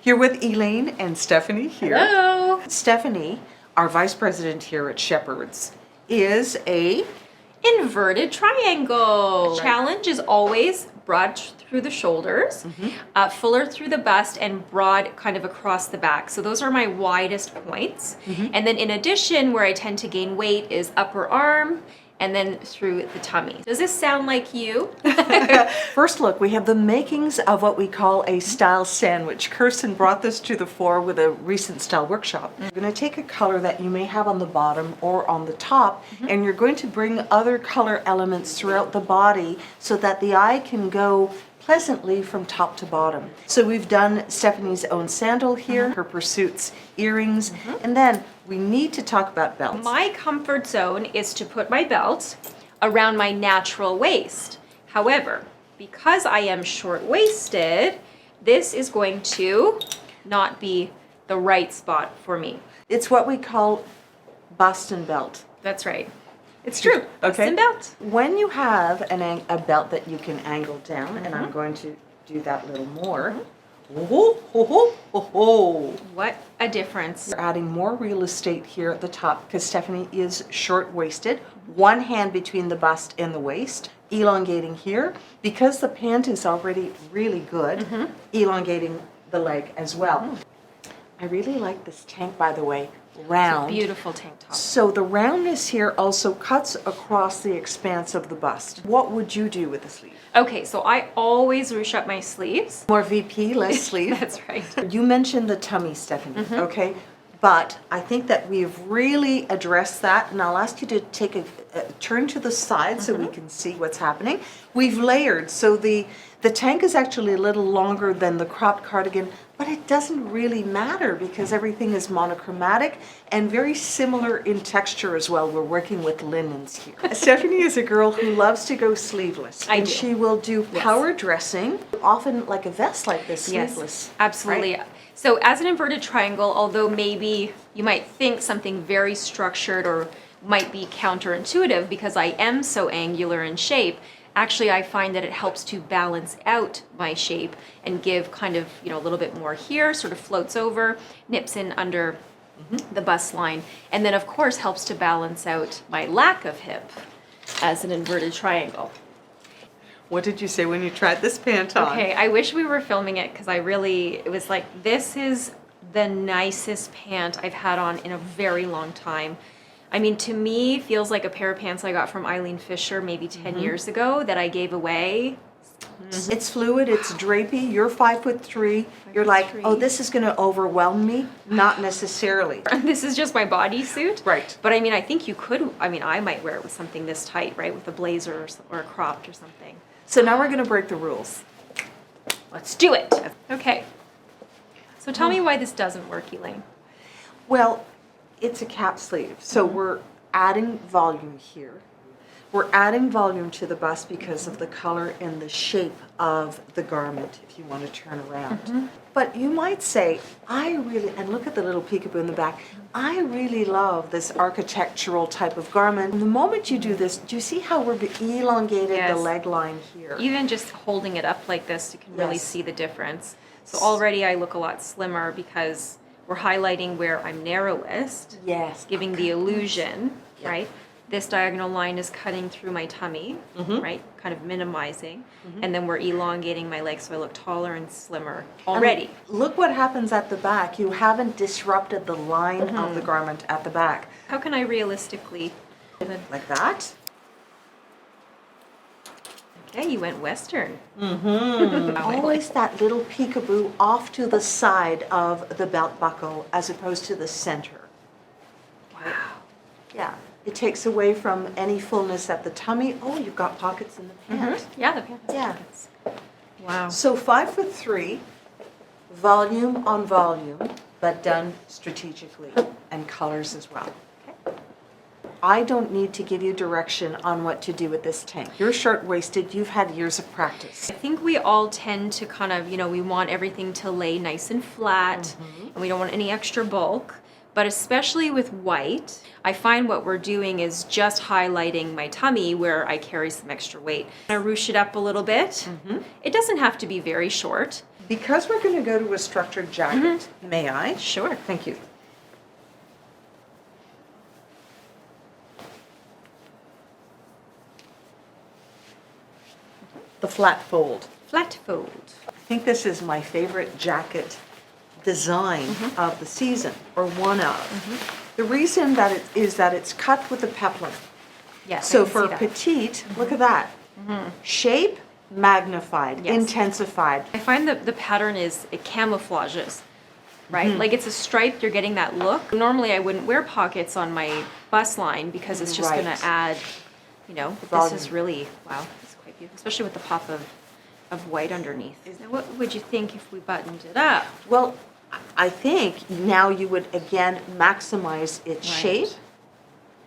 You're with Elaine and Stephanie here. Hello. Stephanie, our vice president here at Shepherd's, is a Inverted triangle. Right. Challenge is always broad through the shoulders, fuller through the bust, and broad kind of across the back. So those are my widest points. And then in addition, where I tend to gain weight is upper arm and then through the tummy. Does this sound like you? First look, we have the makings of what we call a style sandwich. Kirsten brought this to the fore with a recent style workshop. You're going to take a color that you may have on the bottom or on the top, and you're going to bring other color elements throughout the body so that the eye can go pleasantly from top to bottom. So we've done Stephanie's own sandal here, her pursuits, earrings, and then we need to talk about belts. My comfort zone is to put my belt around my natural waist. However, because I am short-waisted, this is going to not be the right spot for me. It's what we call bust and belt. That's right. It's true. Bust Okay. and belt. When you have a belt that you can angle down, and I'm going to do that a little more. Oh, ho, ho, ho, ho. What a difference. We're adding more real estate here at the top because Stephanie is short-waisted. One hand between the bust and the waist, elongating here. Because the pant is already really good, elongating the leg as well. I really like this tank, by the way, round. Beautiful tank top. So the roundness here also cuts across the expanse of the bust. What would you do with the sleeve? Okay, so I always ruche up my sleeves. More VP, less sleeve. That's right. You mentioned the tummy, Stephanie, okay? But I think that we've really addressed that, and I'll ask you to take a turn to the side so we can see what's happening. We've layered, so the tank is actually a little longer than the cropped cardigan, but it doesn't really matter because everything is monochromatic and very similar in texture as well. We're working with linens here. Stephanie is a girl who loves to go sleeveless. I and do. she will do power dressing, often like a vest like this, sleeveless. Yes, absolutely. right? So as an inverted triangle, although maybe you might think something very structured or might be counterintuitive because I am so angular in shape, actually I find that it helps to balance out my shape and give kind of, a little bit more here, sort of floats over, nips in under the bust line, and then of course helps to balance out my lack of hip as an inverted triangle. What did you say when you tried this pant on? Okay, I wish we were filming it because it was like, this is the nicest pant I've had on in a very long time. I mean, to me, feels like a pair of pants I got from Eileen Fisher maybe 10 years ago that I gave away. It's fluid, it's drapey, you're 5'3". You're like, oh, this is gonna overwhelm me. Not necessarily. This is just my bodysuit. Right. But I mean, I think you could, I might wear it with something this tight, right? With a blazer or a cropped or something. So now we're gonna break the rules. Let's do it. Okay. So tell me why this doesn't work, Elaine. Well, it's a cap sleeve, so we're adding volume here. We're adding volume to the bust because of the color and the shape of the garment, if you want to turn around. But you might say, and look at the little peekaboo in the back, I really love this architectural type of garment. The moment you do this, do you see how we're elongated Yes. the leg line here? Even just holding it up like this, you can really Yes. see the difference. So already I look a lot slimmer because we're highlighting where I'm narrowest, Yes. giving the illusion, right? This diagonal line is cutting through my tummy, right? Kind of minimizing. And then we're elongating my legs so I look taller and slimmer already. Look what happens at the back. You haven't disrupted the line of the garment at the back. How can I realistically? Like that. Okay, you went Western. Always that little peekaboo off to the side of the belt buckle as opposed to the center. Wow. Yeah, it takes away from any fullness at the tummy. Oh, you've got pockets in the pant. Yeah, the pants. Yeah. Wow. So 5'3", volume on volume, but done strategically, and colors as well. I don't need to give you direction on what to do with this tank. You're short-waisted, you've had years of practice. I think we all tend to kind of, we want everything to lay nice and flat, and we don't want any extra bulk. But especially with white, I find what we're doing is just highlighting my tummy where I carry some extra weight. I ruche it up a little bit. It doesn't have to be very short. Because we're going to go to a structured jacket, may I? Sure. Thank you. The flat fold. Flat fold. I think this is my favorite jacket design of the season, or one of. The reason that it is that it's cut with a peplum. Yes. So I can for see that. petite, look at that. Shape, magnified, Yes. intensified. I find that the pattern it camouflages, right? Like it's a stripe, you're getting that look. Normally I wouldn't wear pockets on my bust line because it's just Right. gonna add, you know, this Volume. is really, wow, it's quite beautiful, especially with the pop of white underneath. Now what would you think if we buttoned it up? Well, I think now you would again maximize its Right. shape,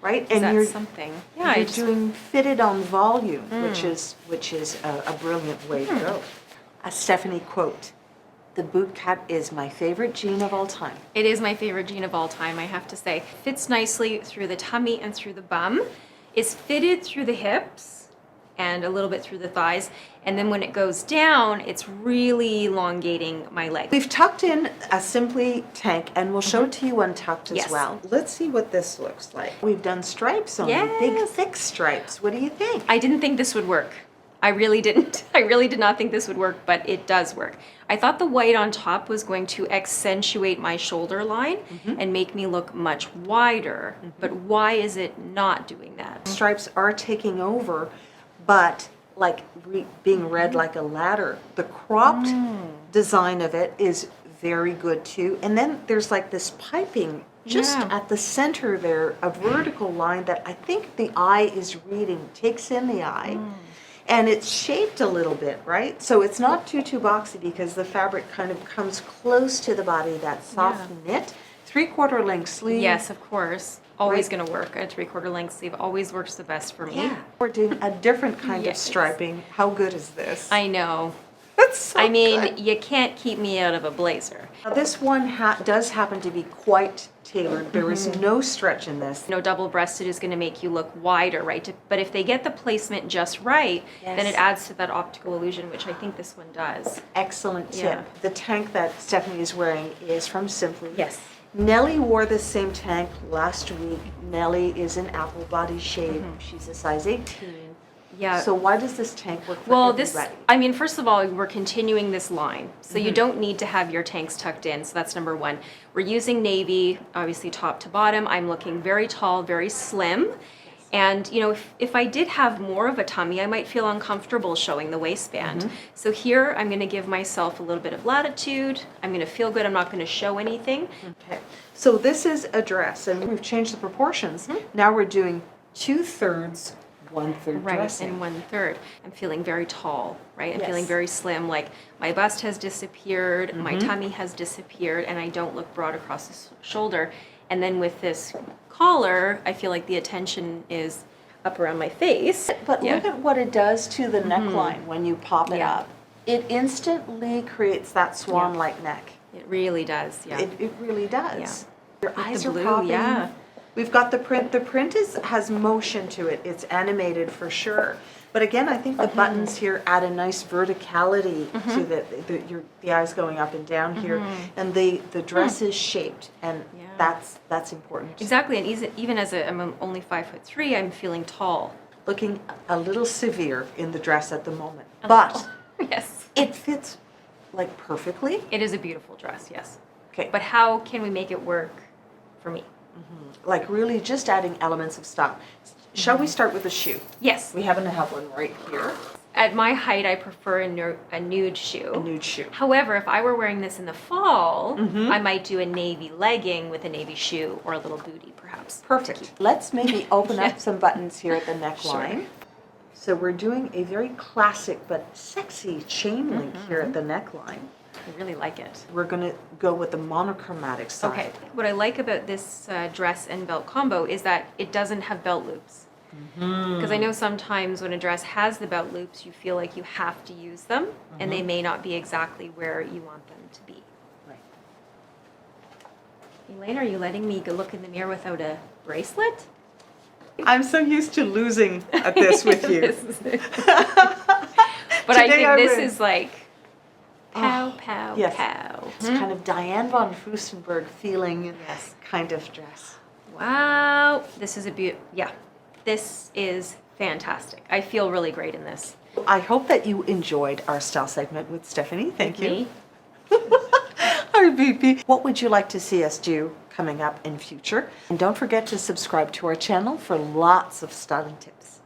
right? Is that you're something? Yeah, I you're just, doing fitted on volume, which is a brilliant way to go. A Stephanie quote: "The boot cut is my favorite jean of all time." it is my favorite jean of all time, I have to say. Fits nicely through the tummy and through the bum. Is fitted through the hips and a little bit through the thighs. And then when it goes down, it's really elongating my leg. We've tucked in a Simply tank, and we'll show it to you untucked as Yes. well. Let's see what this looks like. We've done stripes on it, big Yes. thick stripes. What do you think? I didn't think this would work. I really didn't. I really did not think this would work, but it does work. I thought the white on top was going to accentuate my shoulder line and make me look much wider. But why is it not doing that? Stripes are taking over, but like being read like a ladder. The cropped design of it is very good too. And then there's like this piping just Yeah. at the center there, a vertical line that I think the eye is reading, takes in the eye. And it's shaped a little bit, right? So it's not too boxy because the fabric kind of comes close to the body, that soft knit. 3/4 length sleeve. Yes, of course. Always Right. going to work. A 3/4 length sleeve always works the best for me. Yeah. We're doing a different kind of Yes. striping. How good is this? I know. That's so I mean, good. you can't keep me out of a blazer. Now, this one does happen to be quite tailored. There is no stretch in this. You know, double-breasted is going to make you look wider, right? But if they get the placement just right, then Yes. it adds to that optical illusion, which I think this one does. Excellent tip. Yeah. The tank that Stephanie is wearing is from Simply. Yes. Nellie wore this same tank last week. Nellie is an apple body shape. She's a size 18. Yeah. So why does this tank work for Well, everybody? I mean, first of all, we're continuing this line. So you don't need to have your tanks tucked in. So that's number one. We're using navy, obviously top to bottom. I'm looking very tall, very slim. And, you know, if I did have more of a tummy, I might feel uncomfortable showing the waistband. So here, I'm going to give myself a little bit of latitude. I'm going to feel good. I'm not going to show anything. Okay. So this is a dress, and we've changed the proportions. Now we're doing 2/3, 1/3 Right, dressing. and 1/3. I'm feeling very tall, right? I'm Yes. feeling very slim. Like my bust has disappeared, my tummy has disappeared, and I don't look broad across the shoulder. And then with this collar, I feel like the attention is up around my face. But Yeah. look at what it does to the neckline when you pop it Yeah. up. It instantly creates that swan-like neck. It really does, yeah. It really does. Your With eyes the are blue, popping. yeah. We've got the print. The print has motion to it. It's animated for sure. But again, I think the buttons here add a nice verticality to the eyes going up and down here, and the dress is shaped, and Yeah. that's important. Exactly, and even as I'm only 5'3", I'm feeling tall. Looking a little severe in the dress at the moment, but Yes. it fits like perfectly. It is a beautiful dress, yes. Okay, But how can we make it work for me? like really just adding elements of style. Shall we start with the shoe? Yes. We happen to have one right here, At my height, I prefer a nude shoe. a nude shoe. However, if I were wearing this in the fall, I might do a navy legging with a navy shoe or a little bootie, perhaps. Perfect. Let's maybe open up Yeah. some buttons here at the neckline. Sure. So we're doing a very classic but sexy chain link here at the neckline. I really like it. We're going to go with the monochromatic side. Okay. What I like about this dress and belt combo is that it doesn't have belt loops. Because I know sometimes when a dress has the belt loops, you feel like you have to use them, and they may not be exactly where you want them to be. Right. Elaine, are you letting me go look in the mirror without a bracelet? I'm so used to losing at this with you. But I Today think I this win. is like pow, Oh, pow. Yes. cow. It's kind of Diane von Furstenberg feeling Yes. kind of dress. Wow, this is yeah, this is fantastic. I feel really great in this. I hope that you enjoyed our style segment with Stephanie. Thank you. Me? Hi, BP. What would you like to see us do coming up in future? And don't forget to subscribe to our channel for lots of styling tips.